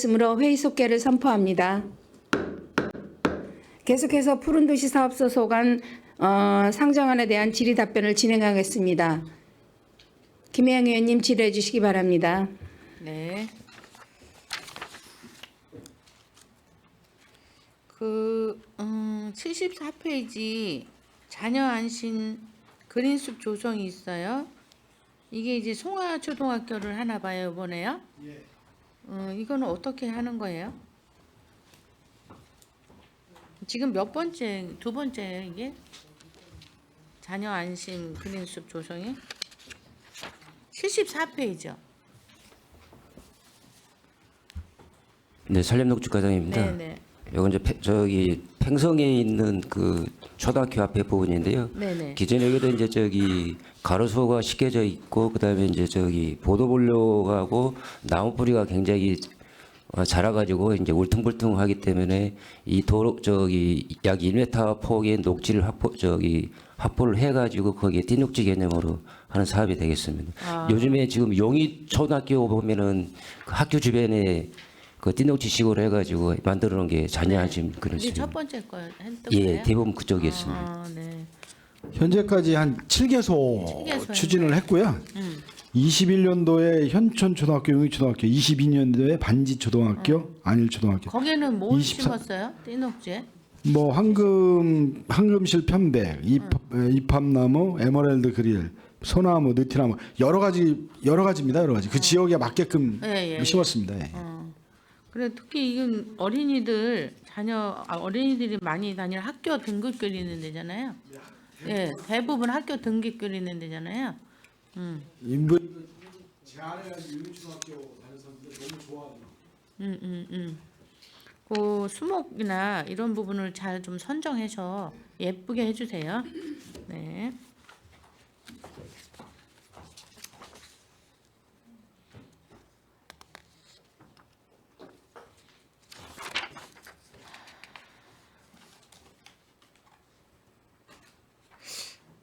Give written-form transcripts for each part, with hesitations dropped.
으로 회의 속개를 선포합니다. 계속해서 푸른도시 사업소 소관 상정안에 대한 질의 답변을 진행하겠습니다. 김혜영 의원님 질의해 주시기 바랍니다. 네. 74페이지 자녀 안심 그린숲 조성이 있어요. 이게 이제 송화초등학교를 하나 봐요, 이번에요? 예. 이거는 어떻게 하는 거예요? 지금 몇 번째, 두 번째예요, 이게? 자녀 안심 그린숲 조성이? 74페이지요. 네, 산림녹지과장입니다. 네네. 이건 이제 저기 팽성에 있는 그 초등학교 앞에 부분인데요. 네네. 기존에 여기도 이제 저기 가로수가 씻겨져 있고 그다음에 이제 저기 보도블록하고 나무 뿌리가 굉장히 자라가지고 이제 울퉁불퉁하기 때문에 이 도로 저기 약 1m 폭의 녹지를 확보를 해가지고 거기에 띠녹지 개념으로 하는 사업이 되겠습니다. 요즘에 지금 용희 초등학교 보면은 그 학교 주변에 그 띠녹지식으로 해가지고 만들어 놓은 게 자녀 안심 그런 이게 첫 식으로. 번째 거예요? 했던 예, 거예요? 대부분 그쪽이었습니다. 네. 현재까지 한 7개소 7개소요. 추진을 했고요. 21년도에 현촌초등학교, 용희초등학교, 22년도에 반지초등학교, 안일초등학교. 거기는 뭐 24 심었어요? 띠녹지에? 뭐 황금실 편백, 이팝나무, 에메랄드 그릴, 소나무, 느티나무 여러 가지입니다. 여러 가지. 그 지역에 맞게끔 예. 심었습니다. 예. 그래 특히 이건 어린이들이 많이 다니는 학교 등급교 있는 데잖아요. 예, 대부분 학교 등급교 있는 데잖아요. 인부 제 아내가 용희초등학교 다녔었는데 너무 좋아하더라고요. 그 수목이나 이런 부분을 잘 좀 선정해서 예쁘게 해주세요. 네.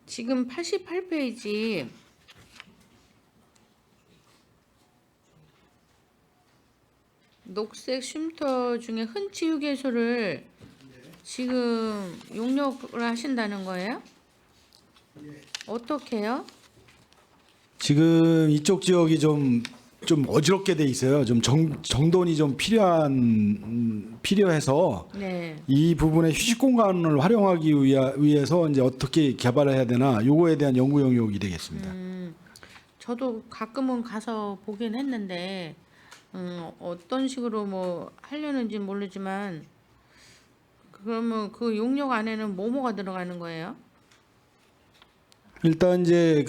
지금 88페이지 녹색 쉼터 중에 흔치 휴게소를 지금 용역을 하신다는 거예요? 어떻게요? 지금 이쪽 지역이 좀 어지럽게 돼 있어요. 좀 정돈이 좀 필요해서 네. 이 부분의 휴식 공간을 활용하기 위해서 이제 어떻게 개발을 해야 되나 요거에 대한 연구 영역이 되겠습니다. 저도 가끔은 가서 보긴 했는데 어떤 식으로 뭐 하려는지 모르지만 그러면 그 용역 안에는 뭐가 들어가는 거예요? 일단 이제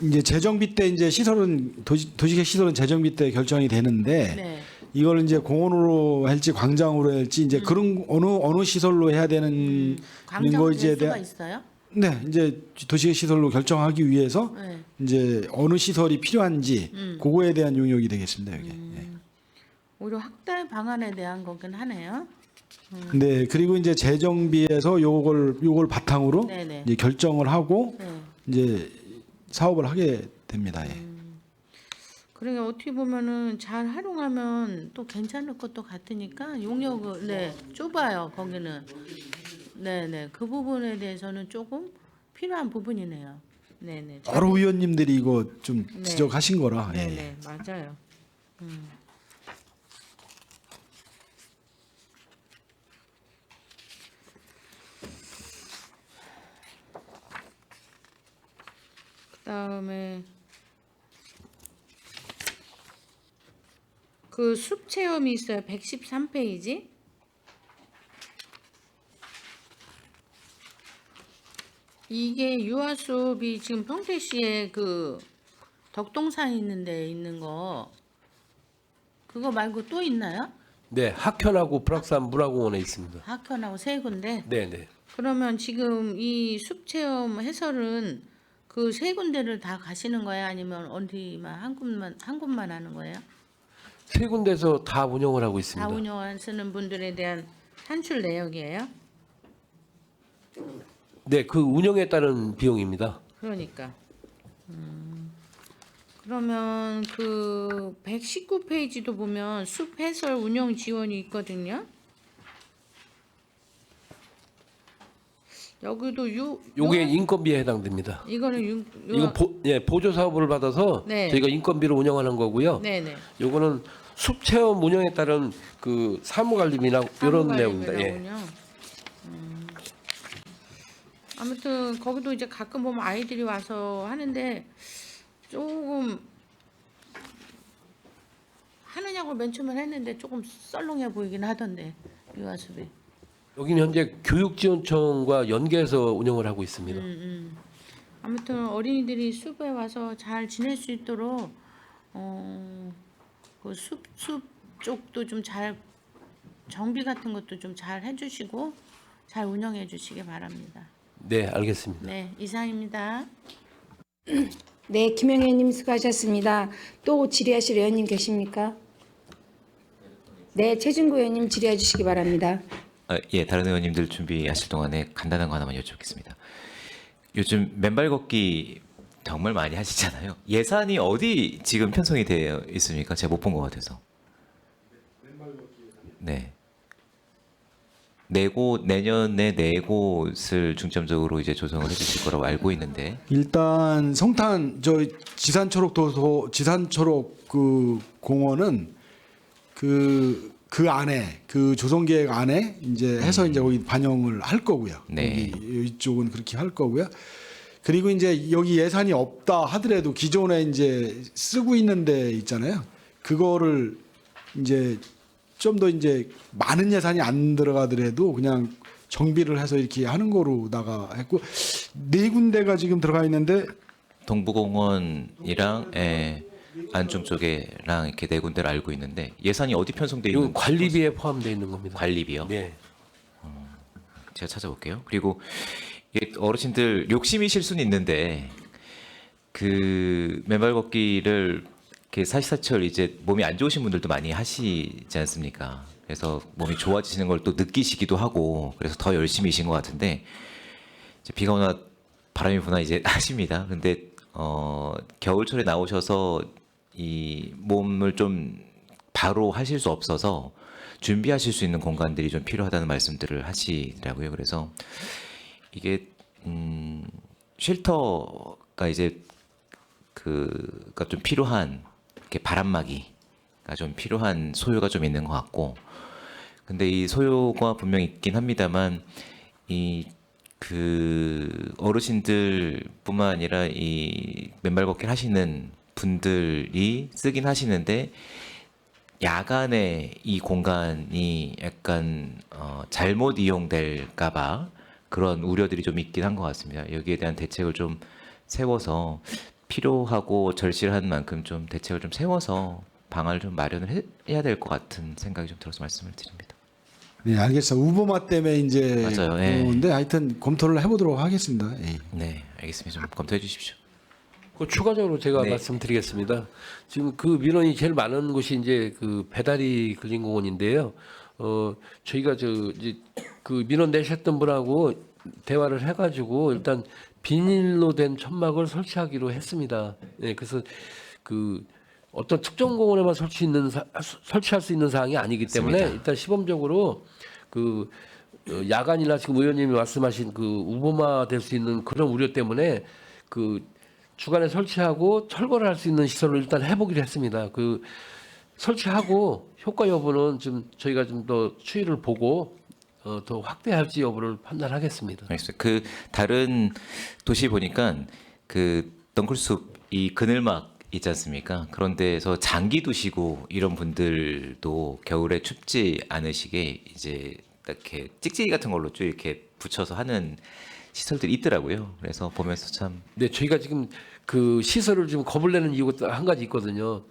이제 재정비 때 이제 시설은 도시계 시설은 재정비 때 결정이 되는데 네. 이걸 이제 공원으로 할지 광장으로 할지 이제 그런 어느 시설로 해야 되는 광장 거지에 수가 대한 있어요? 네, 이제 도시계 시설로 결정하기 위해서 네. 이제 어느 시설이 필요한지 그거에 대한 용역이 되겠습니다. 여기. 네. 오히려 확대 방안에 대한 거긴 하네요. 네, 그리고 이제 재정비에서 요걸 바탕으로 네네. 이제 결정을 하고 네. 이제 사업을 하게 됩니다. 예. 그러게 어떻게 보면은 잘 활용하면 또 괜찮을 것도 같으니까 용역을 좁아요 거기는. 네네 그 부분에 대해서는 조금 필요한 부분이네요. 네네. 여러 의원님들이 이거 좀 네. 지적하신 거라. 예. 네네 맞아요. 그다음에 그 숲 체험이 있어요. 113페이지. 이게 유아숲이 지금 평택시에 그 덕동산 있는 데 있는 거 그거 말고 또 있나요? 네, 학현하고 불악산 문화공원에 있습니다. 학현하고 세 군데. 네. 그러면 지금 이 숲 체험 해설은 그 세 군데를 다 가시는 거예요? 아니면 어디만 한 곳만 하는 거예요? 세 군데서 다 운영을 하고 다 있습니다. 운영하시는 분들에 대한 산출 내역이에요? 네, 그 운영에 따른 비용입니다. 그러니까. 그러면 그 119페이지도 보면 숲 해설 운영 지원이 있거든요. 여기도 요게 인건비에 해당됩니다. 이거는 이거 보조 사업을 받아서 네. 저희가 인건비로 운영하는 거고요. 네네. 요거는 숲 체험 운영에 따른 그 사무 관리비나 이런 내용입니다. 예. 사무관리비라군요. 아무튼 거기도 이제 가끔 보면 아이들이 와서 하는데 조금 하느냐고 맨 처음에 했는데 조금 썰렁해 보이긴 하던데 유아숲이. 여기는 현재 교육지원청과 연계해서 운영을 하고 있습니다. 아무튼 어린이들이 숲에 와서 잘 지낼 수 있도록 그 숲 쪽도 좀 잘 정비 같은 것도 좀 잘 해주시고 잘 운영해 주시기 바랍니다. 네, 알겠습니다. 네, 이상입니다. 네, 김영애 의원님 수고하셨습니다. 또 질의하실 의원님 계십니까? 네, 최진구 의원님 질의해 주시기 바랍니다. 예, 다른 의원님들 준비하실 동안에 간단한 거 하나만 여쭙겠습니다. 요즘 맨발 걷기 정말 많이 하시잖아요. 예산이 어디 지금 편성이 되어 있습니까? 제가 못 본 것 같아서. 네. 내년에 네 곳을 중점적으로 이제 조성을 해주실 거라고 알고 있는데. 일단 성탄 저 지산초록 그 공원은 그 안에 그 조성 계획 안에 이제 해서 이제 거기 반영을 할 거고요. 네. 여기 이쪽은 그렇게 할 거고요. 그리고 이제 여기 예산이 없다 하더라도 기존에 이제 쓰고 있는 데 있잖아요. 그거를 이제 좀 더 이제 많은 예산이 안 들어가더라도 그냥 정비를 해서 이렇게 하는 거로다가 했고 네 군데가 지금 들어가 있는데 동부공원이랑 안중 쪽에랑 이렇게 네 군데를 알고 있는데 예산이 어디 편성돼 이건 있는 관리비에 포함되어 있는 겁니다. 관리비요? 네. 제가 찾아볼게요. 그리고 이게 어르신들 욕심이실 수는 있는데 그 맨발 걷기를 이렇게 사시사철 이제 몸이 안 좋으신 분들도 많이 하시지 않습니까? 그래서 몸이 좋아지시는 걸 또 느끼시기도 하고 그래서 더 열심히이신 것 같은데 이제 비가 오나 바람이 부나 이제 하십니다. 근데 겨울철에 나오셔서 이 몸을 좀 바로 하실 수 없어서 준비하실 수 있는 공간들이 좀 필요하다는 말씀들을 하시더라고요. 그래서 이게 쉘터가 이제 그가 좀 필요한 이렇게 바람막이가 좀 필요한 소요가 좀 있는 것 같고, 근데 이 소요가 분명 있긴 합니다만 이 그 어르신들뿐만 아니라 이 맨발 걷기를 하시는 분들이 쓰긴 하시는데 야간에 이 공간이 약간 잘못 이용될까봐 그런 우려들이 좀 있긴 한 것 같습니다. 여기에 대한 대책을 좀 세워서 필요하고 절실한 만큼 좀 대책을 좀 세워서 방안을 좀 마련을 해야 될 것 같은 생각이 좀 들어서 말씀을 드립니다. 네, 알겠어요. 우보마 때문에 이제 맞아요. 예. 근데 하여튼 검토를 해보도록 하겠습니다. 예. 네, 알겠습니다. 좀 검토해 주십시오. 그 추가적으로 제가 네. 말씀드리겠습니다. 지금 그 민원이 제일 많은 곳이 이제 그 배다리 근린공원인데요. 저희가 이제 그 민원 내셨던 분하고 대화를 해가지고 일단 비닐로 된 천막을 설치하기로 했습니다. 네, 그래서 그 어떤 특정 공원에만 설치할 수 있는 사항이 아니기 때문에 맞습니다. 일단 시범적으로 그 야간이나 지금 의원님이 말씀하신 그 우보마 될 수 있는 그런 우려 때문에 그 주간에 설치하고 철거를 할 수 있는 시설을 일단 해보기로 했습니다. 그 설치하고 효과 여부는 좀 저희가 좀 더 추이를 보고 더 확대할지 여부를 판단하겠습니다. 알겠어요. 그 다른 도시 보니까 그 덩굴숲 이 그늘막 있지 않습니까? 그런 데서 장기 두시고 이런 분들도 겨울에 춥지 않으시게 이제 이렇게 찍찍이 같은 걸로 쭉 이렇게 붙여서 하는 시설들이 있더라고요. 그래서 보면서 참 네, 저희가 지금 그 시설을 좀 겁을 내는 이유가 한 가지 있거든요.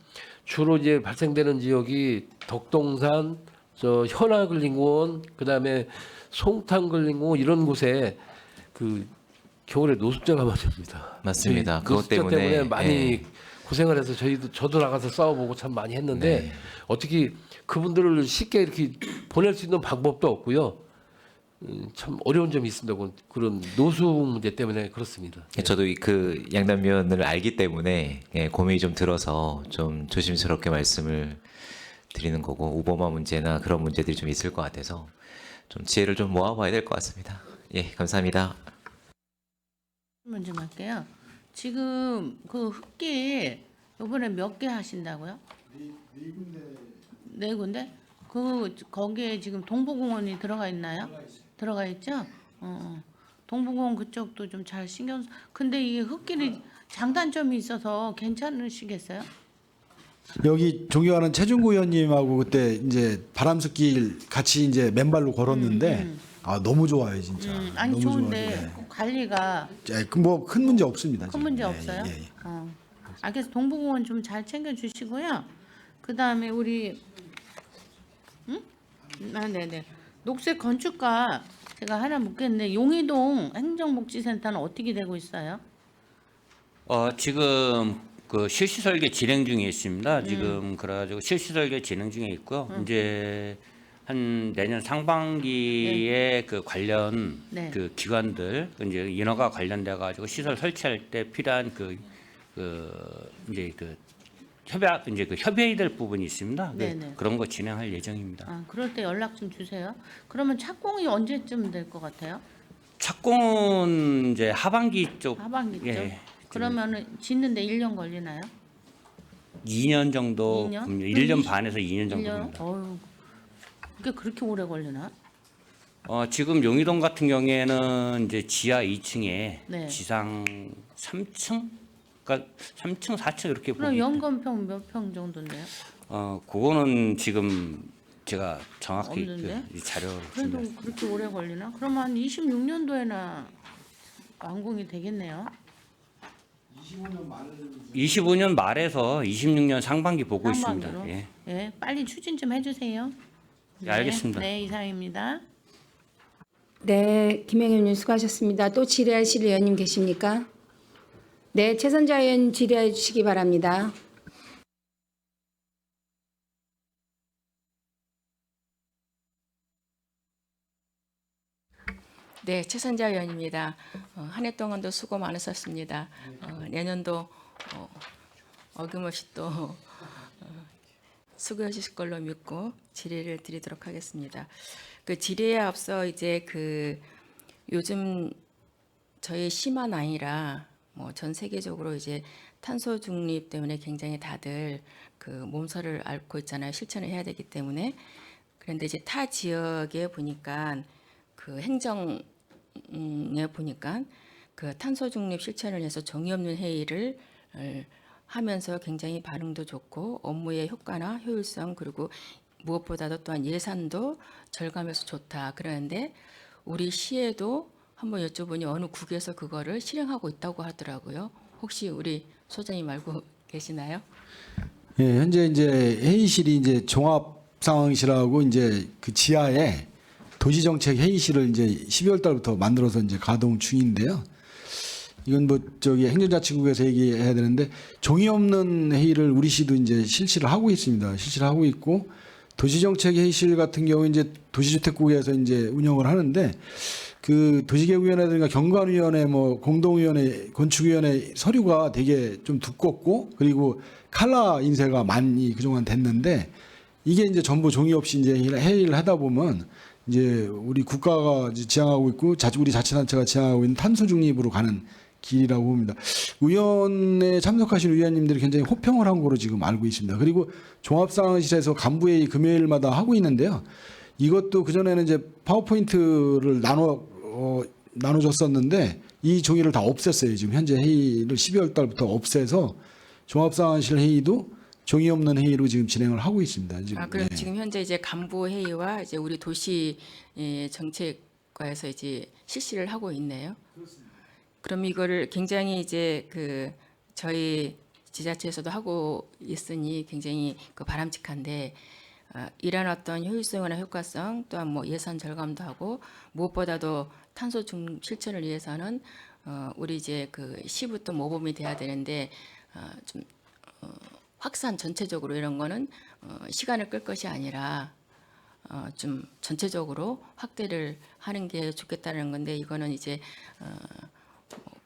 주로 이제 발생되는 지역이 덕동산, 현아근린공원, 그다음에 송탄근린공원 이런 곳에 그 겨울에 노숙자가 많습니다. 맞습니다. 네, 그것 노숙자 때문에, 많이 예. 고생을 해서 저도 나가서 싸워보고 참 많이 했는데 네. 어떻게 그분들을 쉽게 이렇게 보낼 수 있는 방법도 없고요. 참 어려운 점이 있습니다. 그런 노수 문제 때문에 그렇습니다. 저도 그 양담위원을 알기 때문에 예, 고민이 좀 들어서 좀 조심스럽게 말씀을 드리는 거고 우범화 문제나 그런 문제들이 좀 있을 것 같아서 좀 지혜를 좀 모아봐야 될 것 같습니다. 예, 감사합니다. 질문 좀 할게요. 지금 그 흙길 이번에 몇 개 하신다고요? 네 군데. 그 거기에 지금 동부공원이 들어가 있나요? 들어가 있죠? 동부공원 그쪽도 좀 잘 신경. 근데 이게 흙길이 장단점이 있어서 괜찮으시겠어요? 여기 존경하는 최준구 의원님하고 그때 이제 바람숲길 같이 이제 맨발로 걸었는데 아 너무 좋아요 진짜. 아니 너무 좋은데 좋아요. 그 관리가 뭐큰 문제 없습니다. 큰 지금. 문제 예, 없어요? 예, 예. 그래서 동부공원 좀 잘 챙겨주시고요. 그 다음에 우리 네네 녹색 건축가 제가 하나 묻겠는데 용의동 행정복지센터는 어떻게 되고 있어요? 지금 그 실시 설계 진행 중에 있습니다. 지금 그래가지고 실시 설계 진행 중에 있고요. 이제 한 내년 상반기에 그 관련 네. 그 기관들 이제 인허가 관련돼 가지고 시설 설치할 때 필요한 이제 협의해야 될 부분이 있습니다. 네네. 그런 거 진행할 예정입니다. 그럴 때 연락 좀 주세요. 그러면 착공이 언제쯤 될 것 같아요? 착공은 이제 하반기 쪽 하반기쯤? 예, 그러면은 짓는데 1년 걸리나요? 2년 정도 2년? 1년 반에서 2년 정도 1년? 됩니다. 어휴, 그게 그렇게 오래 걸리나? 지금 용의동 같은 경우에는 이제 지하 2층에 네. 지상 3층, 그러니까 3층, 4층 이렇게 그럼 보고 연건평 몇 평 정도인데요? 그거는 지금 제가 정확히 없는데? 이 자료를 그래도 준비했습니다. 그렇게 오래 걸리나? 그러면 한 26년도에나 완공이 되겠네요. 25년 말에서 26년 상반기 보고 상반기로? 있습니다. 예. 예, 빨리 추진 좀 해주세요. 네, 알겠습니다. 네, 이상입니다. 네, 김영현 의원님 수고하셨습니다. 또 질의하실 의원님 계십니까? 네, 최선자 의원 질의해 주시기 바랍니다. 네, 최선자 의원입니다. 한 해 동안도 수고 많으셨습니다. 내년도 어김없이 또 수고해 주실 걸로 믿고 질의를 드리도록 하겠습니다. 그 질의에 앞서 이제 그 요즘 저희 시만 아니라 뭐 전 세계적으로 이제 탄소 중립 때문에 굉장히 다들 그 몸서리를 앓고 있잖아요. 실천을 해야 되기 때문에. 그런데 이제 타 지역에 보니까 그 행정에 보니까 그 탄소 중립 실천을 해서 정의 없는 회의를 하면서 굉장히 반응도 좋고 업무의 효과나 효율성 그리고 무엇보다도 또한 예산도 절감해서 좋다. 그러는데 우리 시에도 한번 여쭤보니 어느 국에서 그거를 실행하고 있다고 하더라고요. 혹시 우리 소장님 알고 계시나요? 예, 현재 이제 회의실이 이제 종합상황실하고 이제 그 지하에 도시정책 회의실을 이제 12월 달부터 만들어서 이제 가동 중인데요. 이건 뭐 저기 행정자치국에서 얘기해야 되는데 종이 없는 회의를 우리 시도 이제 실시를 하고 있습니다. 실시를 하고 있고 도시정책 회의실 같은 경우 이제 도시주택국에서 이제 운영을 하는데 그 도시계획위원회든가 경관위원회 뭐 공동위원회 건축위원회 서류가 되게 좀 두껍고 그리고 칼라 인쇄가 많이 그동안 됐는데 이게 이제 전부 종이 없이 이제 회의를 하다 보면 이제 우리 국가가 이제 지향하고 있고 우리 자치단체가 지향하고 있는 탄소 중립으로 가는 길이라고 봅니다. 의원에 참석하신 의원님들이 굉장히 호평을 한 거로 지금 알고 있습니다. 그리고 종합상황실에서 간부회의 금요일마다 하고 있는데요. 이것도 그전에는 이제 파워포인트를 나눠줬었는데 이 종이를 다 없앴어요. 지금 현재 회의를 12월 달부터 없애서 종합상황실 회의도 종이 없는 회의로 지금 진행을 하고 있습니다. 지금. 그럼 네. 지금 현재 이제 간부 회의와 이제 우리 도시 정책과에서 이제 실시를 하고 있네요. 그럼 이거를 굉장히 이제 그 저희 지자체에서도 하고 있으니 굉장히 그 바람직한데 이런 어떤 효율성이나 효과성 또한 뭐 예산 절감도 하고 무엇보다도 탄소 중립 실천을 위해서는 우리 이제 그 시부터 모범이 돼야 되는데 좀 확산 전체적으로 이런 거는 시간을 끌 것이 아니라 좀 전체적으로 확대를 하는 게 좋겠다는 건데 이거는 이제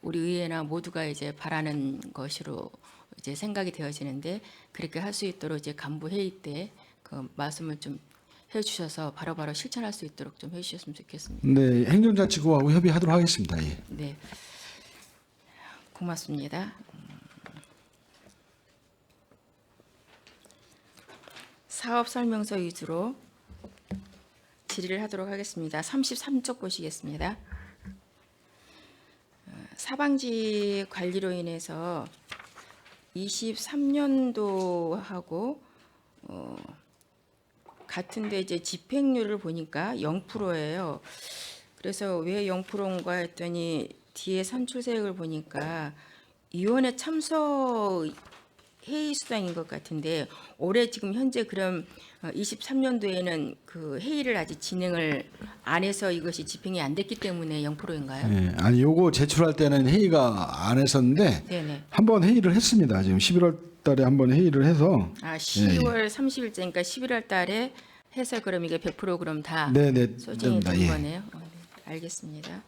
우리 의회나 모두가 이제 바라는 것으로 이제 생각이 되어지는데 그렇게 할 수 있도록 이제 간부 회의 때 그 말씀을 좀 해주셔서 바로바로 실천할 수 있도록 좀 해주셨으면 좋겠습니다. 네, 행정자치부하고 협의하도록 하겠습니다. 예. 네, 고맙습니다. 사업 설명서 위주로 질의를 하도록 하겠습니다. 33쪽 보시겠습니다. 사방지 관리로 인해서 23년도하고 같은데 이제 집행률을 보니까 0%예요. 그래서 왜 0%인가 했더니 뒤에 선출세액을 보니까 위원회 참석 회의 수당인 것 같은데 올해 지금 현재 그럼 23년도에는 그 회의를 아직 진행을 안 해서 이것이 집행이 안 됐기 때문에 0%인가요? 예, 아니 요거 제출할 때는 회의가 안 했었는데 네네. 한번 회의를 했습니다. 지금 11월 달에 한번 회의를 해서 아 10월 30일째니까 11월 달에 해서 그럼 이게 100% 그럼 다 네네 소진이 됩니다. 된 예. 거네요. 네, 알겠습니다.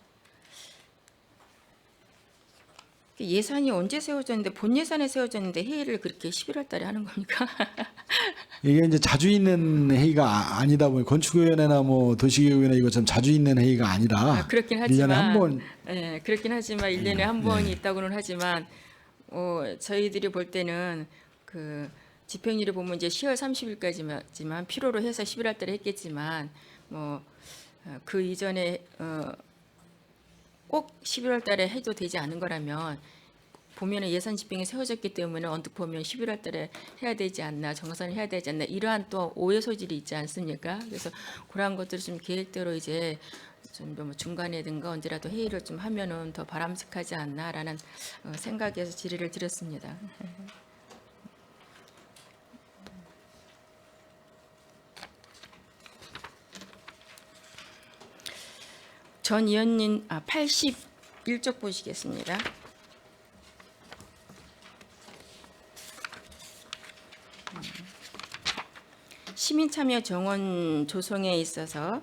예산이 언제 세워졌는데 본 예산에 세워졌는데 회의를 그렇게 11월 달에 하는 겁니까? 이게 이제 자주 있는 회의가 아니다 보니 건축위원회나 뭐 도시계획위원회 이것처럼 자주 있는 회의가 아니라 그렇긴 1년에 하지만 한 번. 예, 그렇긴 하지만 1년에 한 번이 있다고는 하지만 저희들이 볼 때는 그 집행일을 보면 이제 10월 30일까지만 필요로 해서 11월 달에 했겠지만 뭐 그 이전에 꼭 11월 달에 해도 되지 않은 거라면 보면은 예산 집행이 세워졌기 때문에 언뜻 보면 11월 달에 해야 되지 않나 정산을 해야 되지 않나 이러한 또 오해 소질이 있지 않습니까? 그래서 그러한 것들을 좀 계획대로 이제 좀 뭐 중간에든가 언제라도 회의를 좀 하면은 더 바람직하지 않나라는 생각에서 질의를 드렸습니다. 전 의원님 81쪽 보시겠습니다. 시민참여 정원 조성에 있어서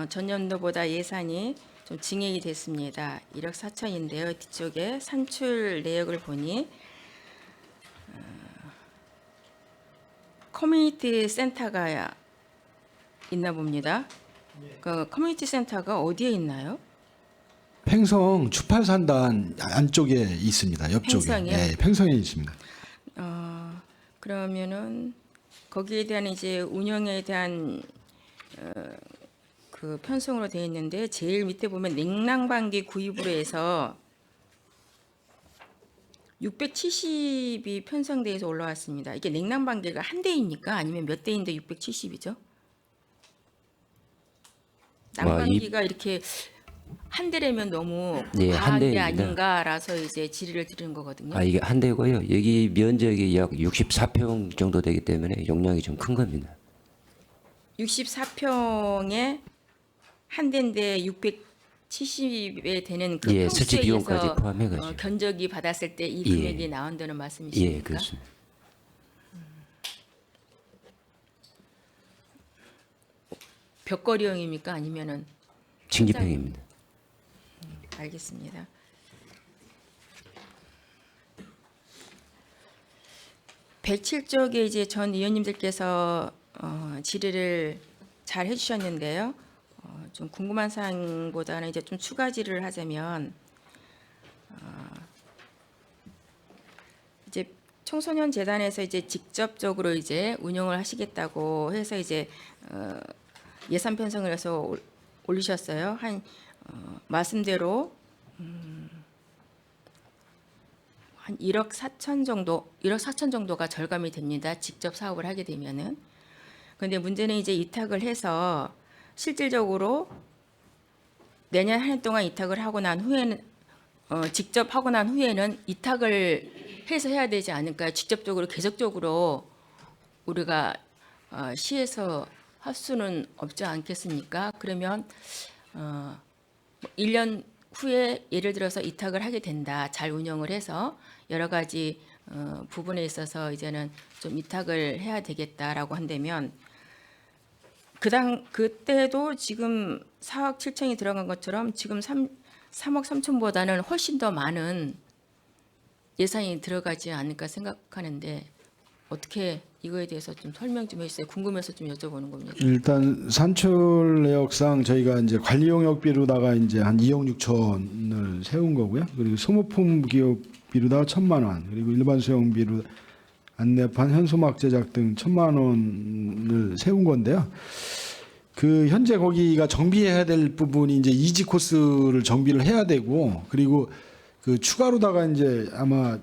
전년도보다 예산이 좀 증액이 됐습니다. 1억 4천인데요. 뒤쪽에 산출 내역을 보니 커뮤니티 센터가 있나 봅니다. 그 커뮤니티 센터가 어디에 있나요? 팽성 주팔산단 안쪽에 있습니다. 옆쪽에. 팽성이요? 예, 팽성에 있습니다. 그러면은 거기에 대한 이제 운영에 대한 그 편성으로 되어 있는데 제일 밑에 보면 냉난방기 구입으로 해서 670이 편성돼서 올라왔습니다. 이게 냉난방기가 한 대입니까? 아니면 몇 대인데 670이죠? 난방기가 이렇게 한 대라면 너무 예, 한 과한 게 대입니다. 아닌가라서 이제 질의를 드리는 거거든요. 아 이게 한 대고요. 여기 면적이 약 64평 정도 되기 때문에 용량이 좀 큰 겁니다. 64평에 한 대인데 670에 되는 그 예, 설치 비용까지 평수에서 포함해가지고. 견적이 받았을 때 이 예. 금액이 나온다는 말씀이십니까? 예, 그렇습니다. 벽걸이형입니까? 아니면은 층지평입니다. 알겠습니다. (107쪽에) 이제 전 의원님들께서 질의를 잘 해주셨는데요. 좀 궁금한 사항보다는 이제 좀 추가 질의를 하자면 이제 청소년 재단에서 이제 직접적으로 이제 운영을 하시겠다고 해서 이제 예산 편성을 해서 올리셨어요. 한 말씀대로 한 1억 4천 정도, 1억 4천 정도가 절감이 됩니다. 직접 사업을 하게 되면은. 그런데 문제는 이제 이탁을 해서 실질적으로 내년 한 해 동안 이탁을 하고 난 후에는 직접 하고 난 후에는 이탁을 해서 해야 되지 않을까요? 직접적으로 계속적으로 우리가 시에서 할 수는 없지 않겠습니까? 그러면 1년 후에 예를 들어서 이탁을 하게 된다. 잘 운영을 해서 여러 가지 부분에 있어서 이제는 좀 이탁을 해야 되겠다라고 한다면 그때도 지금 4억 7천이 들어간 것처럼 지금 3억 3천보다는 훨씬 더 많은 예산이 들어가지 않을까 생각하는데 어떻게 이거에 대해서 좀 설명 좀 해주세요. 궁금해서 좀 여쭤보는 겁니다. 일단 산출 내역상 저희가 이제 관리 용역비로다가 이제 한 2억 6천을 세운 거고요. 그리고 소모품 기업비로다가 1,000만 원, 그리고 일반 수용비로 안내판, 현수막 제작 등 1,000만 원을 세운 건데요. 그 현재 거기가 정비해야 될 부분이 이제 이지 코스를 정비를 해야 되고, 그리고 그 추가로다가 이제 아마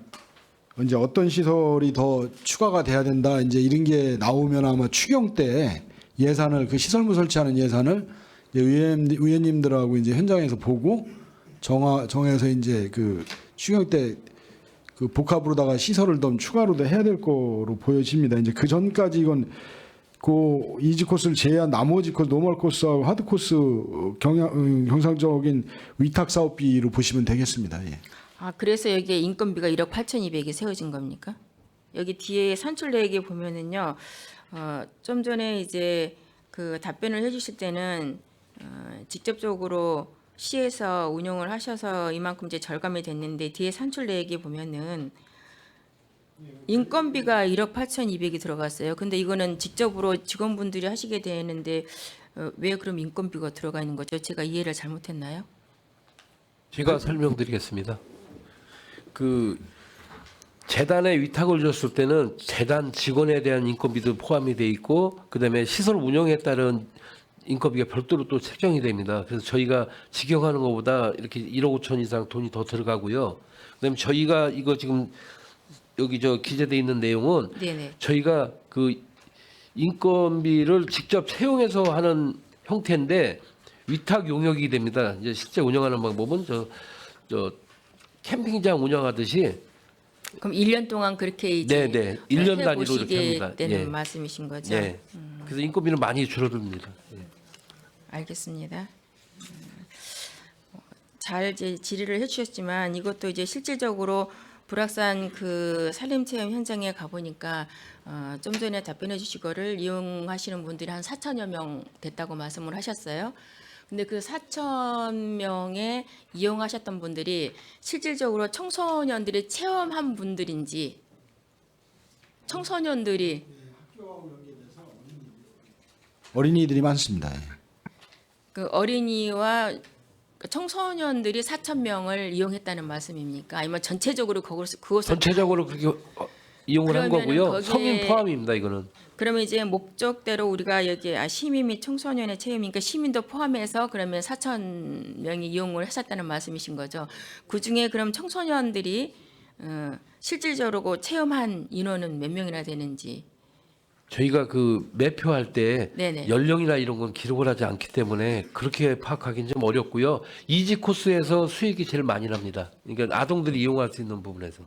이제 어떤 시설이 더 추가가 돼야 된다 이제 이런 게 나오면 아마 추경 때 예산을 그 시설물 설치하는 예산을 이제 의원님들하고 이제 현장에서 보고 정해서 이제 그 추경 때 그 복합으로다가 시설을 더 추가로도 해야 될 거로 보여집니다. 이제 그 전까지 이건 그 이지 코스를 제외한 나머지 코스, 노멀 코스하고 하드 코스 경상적인 위탁 사업비로 보시면 되겠습니다. 예. 아, 그래서 여기에 인건비가 1억 8,200이 세워진 겁니까? 여기 뒤에 산출 내역에 보면은요, 좀 전에 이제 그 답변을 해주실 때는 직접적으로 시에서 운영을 하셔서 이만큼 이제 절감이 됐는데 뒤에 산출 내역에 보면은 인건비가 1억 8,200이 들어갔어요. 근데 이거는 직접으로 직원분들이 하시게 되는데 왜 그럼 인건비가 들어가 있는 거죠? 제가 이해를 잘못했나요? 제가 설명드리겠습니다. 그 재단에 위탁을 줬을 때는 재단 직원에 대한 인건비도 포함이 돼 있고 그다음에 시설 운영에 따른 인건비가 별도로 또 책정이 됩니다. 그래서 저희가 직영하는 것보다 이렇게 1억 5천 이상 돈이 더 들어가고요. 그다음에 저희가 이거 지금 여기 저 기재돼 있는 내용은 네네. 저희가 그 인건비를 직접 채용해서 하는 형태인데 위탁 용역이 됩니다. 이제 실제 운영하는 방법은 저 캠핑장 운영하듯이 그럼 1년 동안 그렇게 이제 네네 1년 단위로 이렇게 해보시게 합니다. 되는 예. 말씀이신 거죠? 네. 그래서 인건비는 많이 줄어듭니다. 예. 알겠습니다. 잘 이제 질의를 해주셨지만 이것도 이제 실질적으로 불악산 그 산림체험 현장에 가보니까 좀 전에 답변해 주신 거를 이용하시는 분들이 한 4천여 명 됐다고 말씀을 하셨어요. 근데 그 4천 명에 이용하셨던 분들이 실질적으로 청소년들이 체험한 분들인지 청소년들이 어린이들이 많습니다. 예. 그 어린이와 청소년들이 4천 명을 이용했다는 말씀입니까? 아니면 전체적으로 그것을 전체적으로 그렇게 이용을 한 그러면은 거고요. 거기에- 성인 포함입니다. 이거는. 그러면 이제 목적대로 우리가 여기 시민 및 청소년의 체험이니까 시민도 포함해서 그러면 4천 명이 이용을 하셨다는 말씀이신 거죠. 그 중에 그럼 청소년들이 실질적으로 체험한 인원은 몇 명이나 되는지. 저희가 그 매표할 때 네네. 연령이나 이런 건 기록을 하지 않기 때문에 그렇게 파악하기는 좀 어렵고요. 이지 코스에서 수익이 제일 많이 납니다. 그러니까 아동들이 이용할 수 있는 부분에서.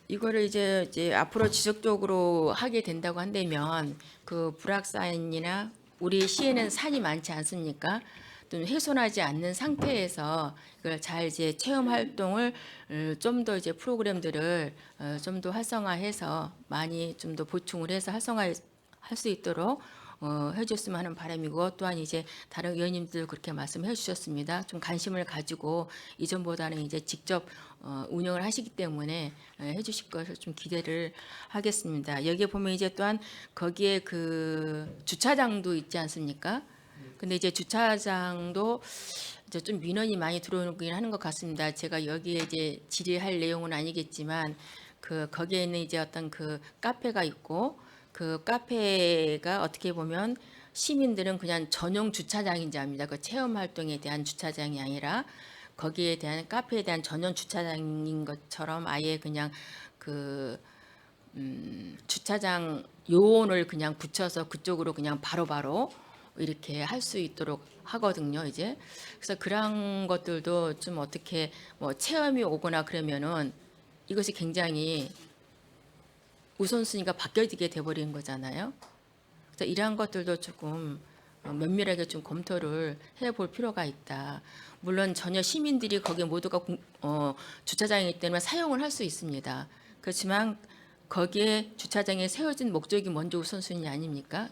이거를 이제 앞으로 지속적으로 하게 된다고 한다면 그 불악산이나 우리 시에는 산이 많지 않습니까? 좀 훼손하지 않는 상태에서 이걸 잘 이제 체험 활동을 좀 더 이제 프로그램들을 좀 더 활성화해서 많이 좀 더 보충을 해서 활성화할 수 있도록 해줬으면 하는 바람이고 또한 이제 다른 의원님들 그렇게 말씀해 주셨습니다. 좀 관심을 가지고 이전보다는 이제 직접 운영을 하시기 때문에 해주실 것을 좀 기대를 하겠습니다. 여기에 보면 이제 또한 거기에 그 주차장도 있지 않습니까? 근데 이제 주차장도 이제 좀 민원이 많이 들어오긴 하는 것 같습니다. 제가 여기에 이제 질의할 내용은 아니겠지만 그 거기에 있는 이제 어떤 그 카페가 있고 그 카페가 어떻게 보면 시민들은 그냥 전용 주차장인지 압니다. 그 체험 활동에 대한 주차장이 아니라 거기에 대한 카페에 대한 전용 주차장인 것처럼 아예 그냥 그 주차장 요원을 그냥 붙여서 그쪽으로 그냥 바로바로 이렇게 할 수 있도록 하거든요. 이제 그래서 그런 것들도 좀 어떻게 뭐 체험이 오거나 그러면은 이것이 굉장히 우선순위가 바뀌어지게 돼버리는 거잖아요. 그래서 이러한 것들도 조금 면밀하게 좀 검토를 해볼 필요가 있다. 물론 전혀 시민들이 거기에 모두가 주차장이기 때문에 사용을 할 수 있습니다. 그렇지만 거기에 주차장에 세워진 목적이 먼저 우선순위 아닙니까?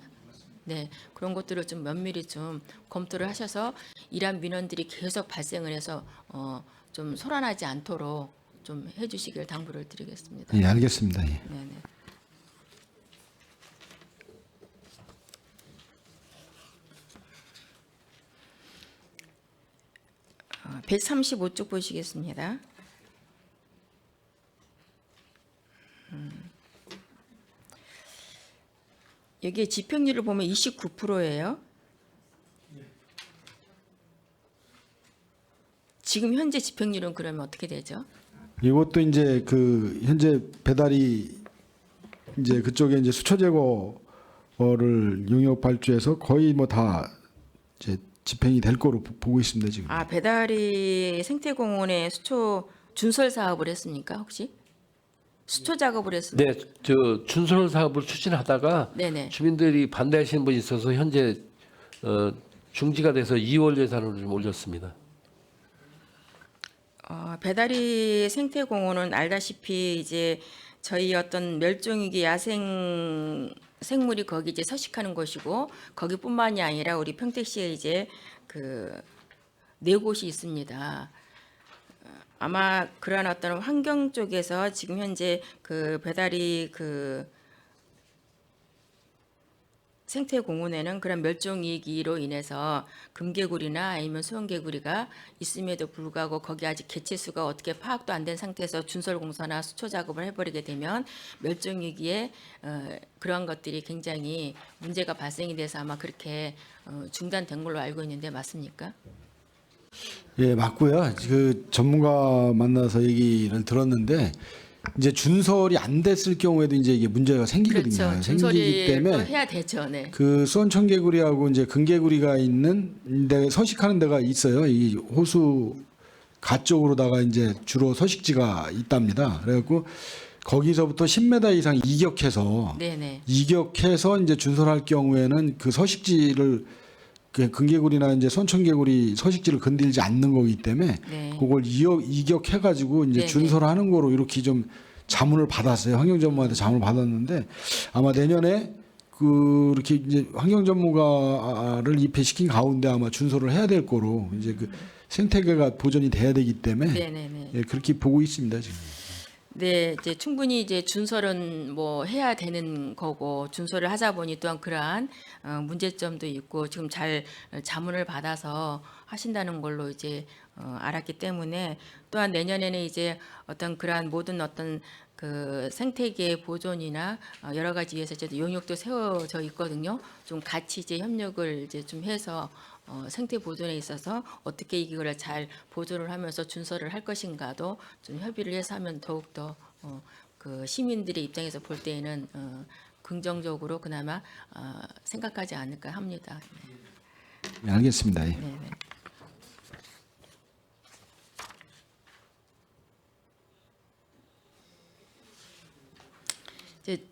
네, 그런 것들을 좀 면밀히 좀 검토를 하셔서 이란 민원들이 계속 발생을 해서 좀 소란하지 않도록 좀 해주시길 당부를 드리겠습니다. 예, 알겠습니다. 예. 네, 네. 135쪽 보시겠습니다. 여기에 집행률을 보면 29%예요. 지금 현재 집행률은 그러면 어떻게 되죠? 이것도 이제 그 현재 배달이 이제 그쪽에 이제 수초 제거를 용역 발주해서 거의 뭐 다 이제 집행이 될 거로 보고 있습니다 지금. 아, 배달이 생태공원에 수초 준설 사업을 했습니까 혹시? 수초 작업을 했습니까? 네, 저 준설 사업을 추진하다가 네네. 주민들이 반대하시는 분이 있어서 현재 중지가 돼서 2월 예산으로 좀 올렸습니다. 배다리 생태공원은 알다시피 이제 저희 어떤 멸종위기 야생 생물이 거기 이제 서식하는 곳이고 거기뿐만이 아니라 우리 평택시에 이제 그 네 곳이 있습니다. 아마 그러한 어떤 환경 쪽에서 지금 현재 그 배다리 그 생태공원에는 그런 멸종위기로 인해서 금개구리나 아니면 수원개구리가 있음에도 불구하고 거기 아직 개체수가 어떻게 파악도 안 된 상태에서 준설공사나 수초 작업을 해버리게 되면 멸종위기에 그러한 것들이 굉장히 문제가 발생이 돼서 아마 그렇게 중단된 걸로 알고 있는데 맞습니까? 예, 맞고요. 그 전문가 만나서 얘기를 들었는데 이제 준설이 안 됐을 경우에도 이제 이게 문제가 생기거든요. 그렇죠. 생기기 준설이 때문에 해야 되죠. 네. 그 수원청개구리하고 이제 금개구리가 있는 데 서식하는 데가 있어요. 이 호수 가 쪽으로다가 이제 주로 서식지가 있답니다. 그래갖고 거기서부터 10m 이상 네네. 이격해서 이제 준설할 경우에는 그 서식지를 그 금개구리나 이제 수원청개구리 서식지를 건들지 않는 거기 때문에 네. 그걸 이격해가지고 이제 네네. 준설하는 거로 이렇게 좀 자문을 받았어요. 환경전문가한테 자문을 받았는데 아마 내년에 그렇게 이제 환경전문가를 입회시킨 가운데 아마 준설을 해야 될 거로 이제 그 생태계가 보존이 돼야 되기 때문에 네네네. 예, 그렇게 보고 있습니다 지금. 네, 이제 충분히 이제 준설은 뭐 해야 되는 거고 준설을 하자 보니 또한 그러한 문제점도 있고 지금 잘 자문을 받아서 하신다는 걸로 이제 알았기 때문에 또한 내년에는 이제 어떤 그러한 모든 어떤 그 생태계 보존이나 여러 가지 위해서 이제 용역도 세워져 있거든요. 좀 같이 이제 협력을 이제 좀 해서 생태 보존에 있어서 어떻게 이거를 잘 보존을 하면서 준설을 할 것인가도 좀 협의를 해서 하면 더욱 더 그 시민들의 입장에서 볼 때에는 긍정적으로 그나마 생각하지 않을까 합니다. 네, 알겠습니다. 예. 네, 네. 이제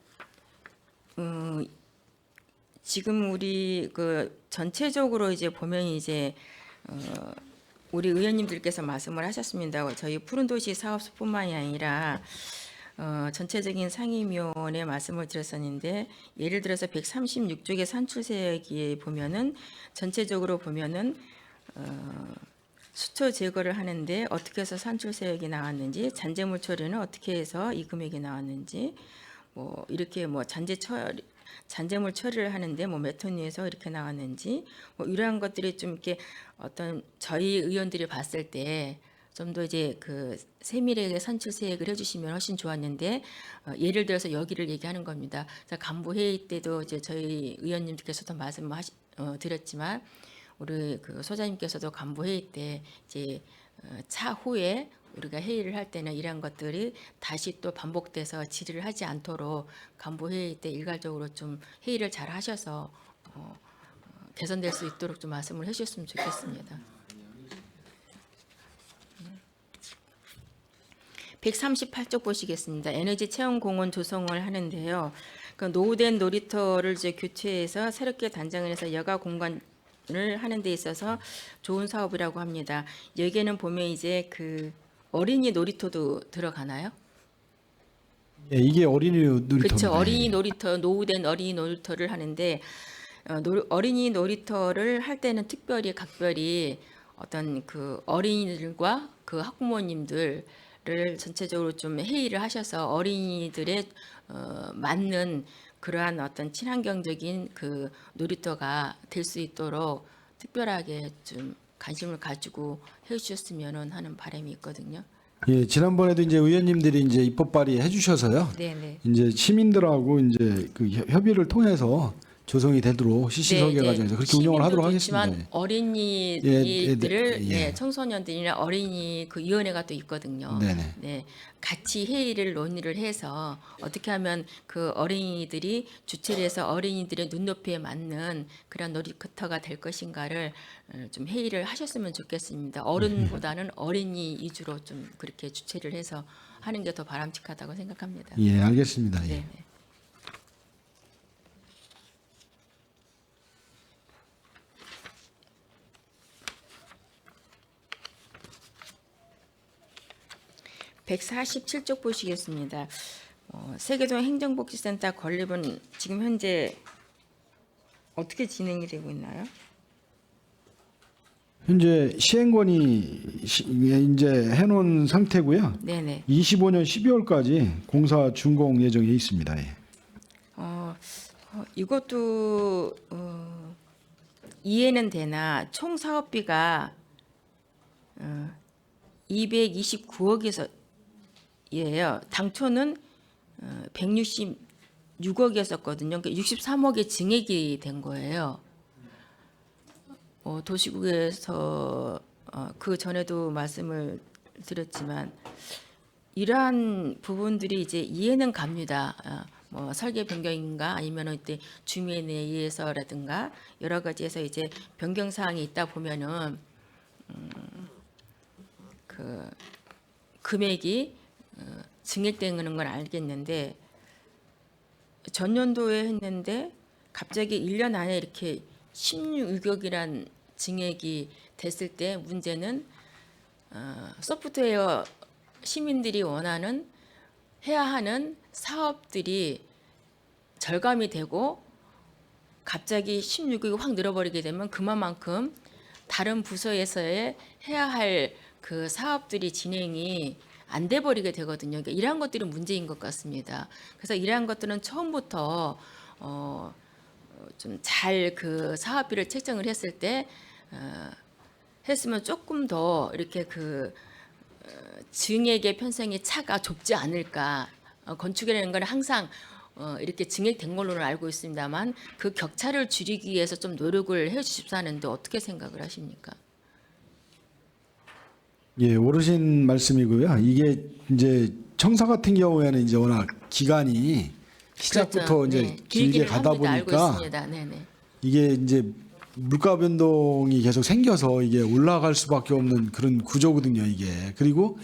지금 우리 그 전체적으로 이제 보면 이제 우리 의원님들께서 말씀을 하셨습니다. 저희 푸른도시 사업소뿐만이 아니라 전체적인 상임위원회 말씀을 드렸었는데 예를 들어서 136쪽의 산출세역이 보면은 전체적으로 보면은 수초 제거를 하는데 어떻게 해서 산출세역이 나왔는지 잔재물 처리는 어떻게 해서 이 금액이 나왔는지 뭐 이렇게 뭐 잔재물 처리를 하는데 뭐 몇 톤위에서 이렇게 나왔는지 뭐 이러한 것들이 좀 이렇게 어떤 저희 의원들이 봤을 때 좀 더 이제 그 세밀하게 산출세액을 해주시면 훨씬 좋았는데 예를 들어서 여기를 얘기하는 겁니다. 간부 회의 때도 이제 저희 의원님께서도 말씀을 드렸지만 우리 그 소장님께서도 간부 회의 때 이제 차후에 우리가 회의를 할 때는 이러한 것들이 다시 또 반복돼서 질의를 하지 않도록 간부 회의 때 일괄적으로 좀 회의를 잘 하셔서 개선될 수 있도록 좀 말씀을 해주셨으면 좋겠습니다. 138쪽 보시겠습니다. 에너지 체험 공원 조성을 하는데요. 그 노후된 놀이터를 이제 교체해서 새롭게 단장을 해서 여가 공간을 하는 데 있어서 좋은 사업이라고 합니다. 여기에는 보면 이제 그 어린이 놀이터도 들어가나요? 예, 이게 어린이 놀이터입니다. 그렇죠. 어린이 놀이터, 노후된 어린이 놀이터를 하는데 어린이 놀이터를 할 때는 특별히 각별히 어떤 그 어린이들과 그 학부모님들을 전체적으로 좀 회의를 하셔서 어린이들의 맞는 그러한 어떤 친환경적인 그 놀이터가 될 수 있도록 특별하게 좀 관심을 가지고 해주셨으면 하는 바람이 있거든요. 예, 지난번에도 이제 의원님들이 이제 입법 발의해 주셔서요. 네네. 이제 시민들하고 이제 그 협의를 통해서 조성이 되도록 CC 설계 과정에서 그렇게 운영을 하도록 하겠습니다. 지만 예. 어린이들을 예. 네, 청소년들이나 어린이 그 위원회가 또 있거든요. 네네. 네, 같이 회의를 논의를 해서 어떻게 하면 그 어린이들이 주체를 해서 어린이들의 눈높이에 맞는 그런 놀이터가 될 것인가를 좀 회의를 하셨으면 좋겠습니다. 어른보다는 어린이 위주로 좀 그렇게 주체를 해서 하는 게 더 바람직하다고 생각합니다. 예, 알겠습니다. 예. 네. 147쪽 보시겠습니다. 세계동 행정복지센터 건립은 지금 현재 어떻게 진행이 되고 있나요? 현재 시행권이 이제 해놓은 상태고요. 네네. 25년 12월까지 공사 준공 예정에 있습니다. 예. 이것도 이해는 되나 총 사업비가 229억에서 예요. 당초는 166억이었었거든요. 그러니까 63억의 증액이 된 거예요. 도시국에서 그 전에도 말씀을 드렸지만 이러한 부분들이 이제 이해는 갑니다. 뭐 설계 변경인가 아니면 이때 주민에 의해서라든가 여러 가지에서 이제 변경 사항이 있다 보면은 그 금액이 증액되는 건 알겠는데 전년도에 했는데 갑자기 1년 안에 이렇게 16억이란 증액이 됐을 때 문제는 소프트웨어 시민들이 원하는 해야 하는 사업들이 절감이 되고 갑자기 16억이 확 늘어버리게 되면 그만큼 다른 부서에서의 해야 할 그 사업들이 진행이 안 돼 버리게 되거든요. 그러니까 이러한 것들이 문제인 것 같습니다. 그래서 이러한 것들은 처음부터 좀 잘 그 사업비를 책정을 했을 때 했으면 조금 더 이렇게 그 증액의 편성의 차가 좁지 않을까. 건축이라는 건 항상 이렇게 증액된 걸로는 알고 있습니다만 그 격차를 줄이기 위해서 좀 노력을 해주십사 하는데 어떻게 생각을 하십니까? 예, 옳으신 말씀이고요. 이게 이제 청사 같은 경우에는 이제 워낙 기간이 시작부터 그렇죠. 이제 네. 길게 길기를 가다 합니다. 알고 보니까 있습니다. 네네. 이게 이제 물가 변동이 계속 생겨서 이게 올라갈 수밖에 없는 그런 구조거든요, 이게. 그리고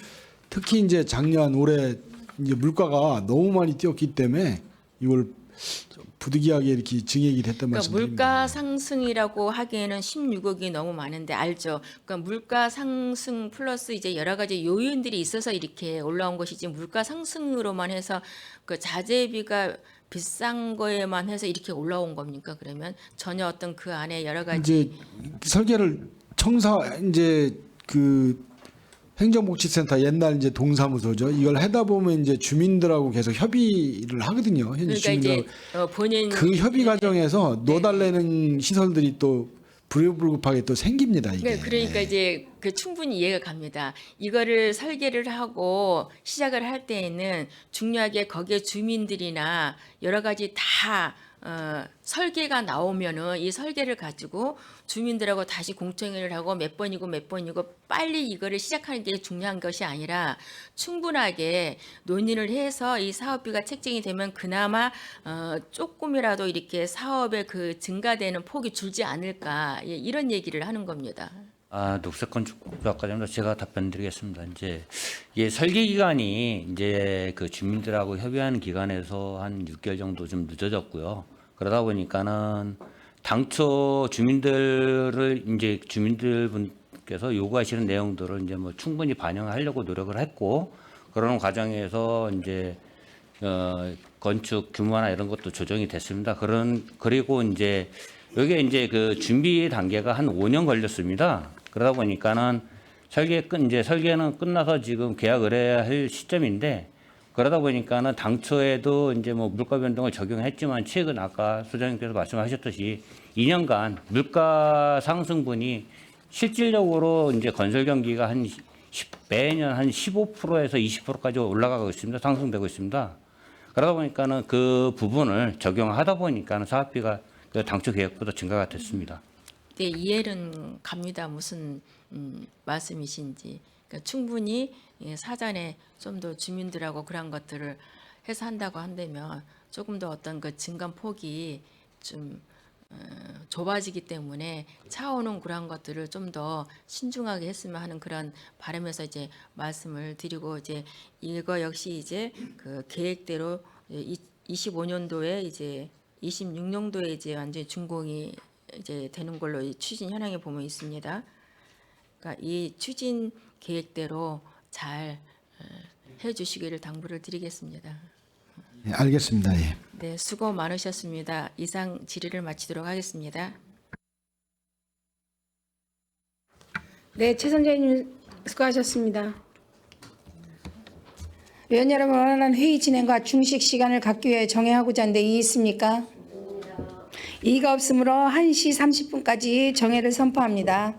특히 이제 작년 올해 이제 물가가 너무 많이 뛰었기 때문에 이걸 부득이하게 이렇게 증액이 됐던 그러니까 말씀입니다. 물가 상승이라고 하기에는 16억이 너무 많은데 알죠. 그러니까 물가 상승 플러스 이제 여러 가지 요인들이 있어서 이렇게 올라온 것이지 물가 상승으로만 해서 그 자재비가 비싼 거에만 해서 이렇게 올라온 겁니까? 그러면 전혀 어떤 그 안에 여러 가지 이제 설계를 청사 이제 그 행정복지센터 옛날 이제 동사무소죠. 이걸 하다 보면 이제 주민들하고 계속 협의를 하거든요. 현재 그러니까 주민들하고 이제 본인 그 협의 과정에서 넣어달라는 시설들이 또 불급하게 또 생깁니다. 이게. 그러니까 이제 그 충분히 이해가 갑니다. 이거를 설계를 하고 시작을 할 때에는 중요하게 거기에 주민들이나 여러 가지 다 설계가 나오면은 이 설계를 가지고 주민들하고 다시 공청회를 하고 몇 번이고 빨리 이거를 시작하는 게 중요한 것이 아니라 충분하게 논의를 해서 이 사업비가 책정이 되면 그나마 조금이라도 이렇게 사업의 그 증가되는 폭이 줄지 않을까 이런 얘기를 하는 겁니다. 녹색건축학과장도 제가 답변드리겠습니다. 이제 이게 설계 기간이 이제 그 주민들하고 협의하는 기간에서 한 6개월 정도 좀 늦어졌고요. 그러다 보니까는 당초 주민들분께서 요구하시는 내용들을 이제 뭐 충분히 반영하려고 노력을 했고 그러는 과정에서 이제 건축 규모나 이런 것도 조정이 됐습니다. 그리고 이제 이게 이제 그 준비 단계가 한 5년 걸렸습니다. 그러다 보니까는 설계는 끝나서 지금 계약을 해야 할 시점인데, 그러다 보니까는 당초에도 이제 뭐 물가 변동을 적용했지만 최근 아까 소장님께서 말씀하셨듯이 2년간 물가 상승분이 실질적으로 이제 건설 경기가 매년 한 15%에서 20%까지 올라가고 있습니다. 상승되고 있습니다. 그러다 보니까는 그 부분을 적용하다 보니까는 사업비가 그 당초 계획보다 증가가 됐습니다. 네, 이해는 갑니다. 무슨 말씀이신지. 그러니까 충분히 사전에 좀 더 주민들하고 그런 것들을 해서 한다고 한다면 조금 더 어떤 그 증감 폭이 좀 좁아지기 때문에 차오는 그런 것들을 좀 더 신중하게 했으면 하는 그런 바람에서 이제 말씀을 드리고, 이제 이거 역시 이제 그 계획대로 25년도에 이제 26년도에 이제 완전히 준공이 이제 되는 걸로 이 추진 현황에 보면 있습니다. 그러니까 이 추진 계획대로 잘 해주시기를 당부를 드리겠습니다. 예, 알겠습니다. 예. 네, 수고 많으셨습니다. 이상 질의를 마치도록 하겠습니다. 네, 최 선장님 수고하셨습니다. 위원 여러분, 원활한 회의 진행과 중식 시간을 갖기 위해 정해하고자 하는데 이의 있습니까? 이의가 없으므로 1시 30분까지 정회를 선포합니다.